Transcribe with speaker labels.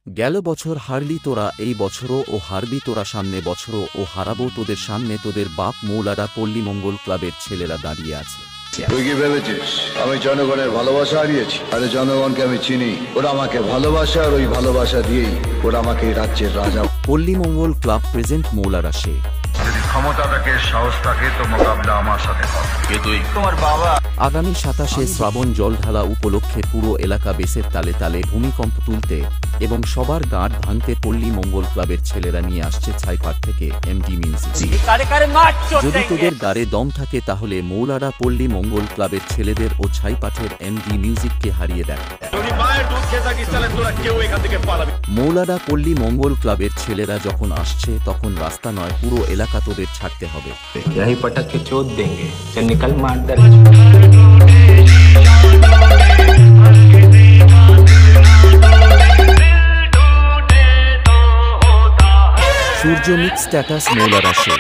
Speaker 1: গেল বছর হারলি তোরা, এই বছরও ও হারবি তোরা, সামনে বছরও ও হারাবো তোদের সামনে। তোদের বাপ মৌলারা পল্লী মঙ্গল ক্লাবের ছেলেরা দাঁড়িয়ে আছে।
Speaker 2: তুই কি ভেবেছিস আমি জনগণের ভালোবাসা হারিয়েছি? আরে জনগণকে আমি চিনি, ওরা আমাকে ভালোবাসে, আর ওই ভালোবাসা দিয়েই ওরা আমাকে এই রাজ্যের রাজা।
Speaker 1: পল্লী মঙ্গল ক্লাব প্রেজেন্ট মৌলারা সে।
Speaker 2: যদি ক্ষমতা থাকে, সাহস থাকে, তো মোকাবিলা আমার সাথে কর। কে তুই? তোমার বাবা।
Speaker 1: আগামী 27শে শ্রাবণ জলঢালা উপলক্ষে পুরো এলাকা বেসের তালে তালে ভূমিকম্প তুলতে এবং সবার গাঁট ভাঙতে পল্লী মঙ্গল ক্লাবের ছেলেরা নিয়ে আসছে ছাইপাট থেকে এমডি মিউজিক। যদি তোদের গাড়ে দম থাকে তাহলে মৌলারা পল্লী মঙ্গল ক্লাবের ছেলেদের ও ছাইপাটের এমডি মিউজিককে হারিয়ে দেয়। মৌলারা পল্লী মঙ্গল ক্লাবের ছেলেরা যখন আসছে তখন রাস্তা নয়, পুরো এলাকা তোদের ছাড়তে হবে।
Speaker 3: यही पटक के चोट देंगे, चल निकल मार दर।
Speaker 1: সূর্য মিক্স স্ট্যাটাস মৌলারা সে।